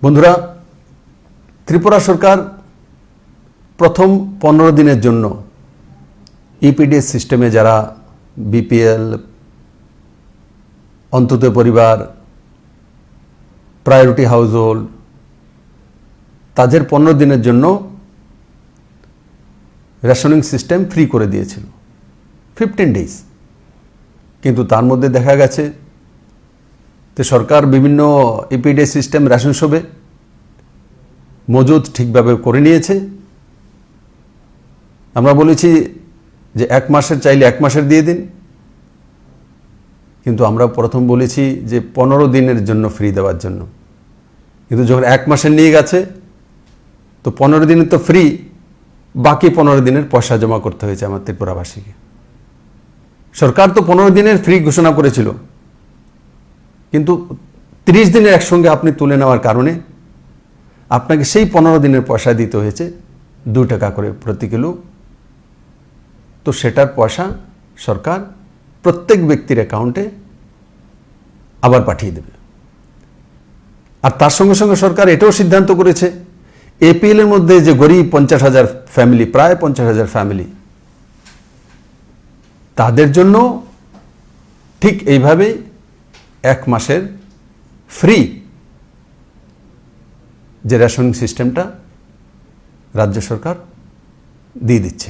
বন্ধুরা, ত্রিপুরা সরকার প্রথম 15 দিনের জন্য ইপিডিএস সিস্টেমে যারা বিপিএল, অন্তত পরিবার, প্রায়োরিটি হাউসহোল্ড তাদের 15 দিনের জন্য রেশনিং সিস্টেম ফ্রি করে দিয়েছিল 15 ডেজ। কিন্তু তার মধ্যে দেখা গেছে যে সরকার বিভিন্ন ইপিডিএস সিস্টেম রেশন শপে মজুদ ঠিকভাবে করে নিয়েছে। আমরা বলেছি যে 1 মাসের চাইলে 1 মাসের দিয়ে দিন, কিন্তু আমরা প্রথম বলেছি যে 15 দিনের জন্য ফ্রি দেওয়ার জন্য। কিন্তু যখন 1 মাসের নিয়ে গেছে তো 15 দিনের তো ফ্রি, বাকি 15 দিনের পয়সা জমা করতে হয়েছে আমার ত্রিপুরাবাসীকে। সরকার তো 15 দিনের ফ্রি ঘোষণা করেছিল, কিন্তু 30 দিনের একসঙ্গে আপনি তুলে নেওয়ার কারণে আপনাকে সেই 15 দিনের পয়সা দিতে হয়েছে 2 টাকা করে প্রতি কিলো। তো সেটার পয়সা সরকার প্রত্যেক ব্যক্তির অ্যাকাউন্টে আবার পাঠিয়ে দেবে। আর তার সঙ্গে সঙ্গে সরকার এটাও সিদ্ধান্ত করেছে এপিএল এর মধ্যে যে গরিব 50,000 ফ্যামিলি, প্রায় 50,000 ফ্যামিলি, তাদের জন্য ঠিক এইভাবেই 1 মাসের ফ্রি যে রেশনিং সিস্টেমটা রাজ্য সরকার দিয়ে দিচ্ছে।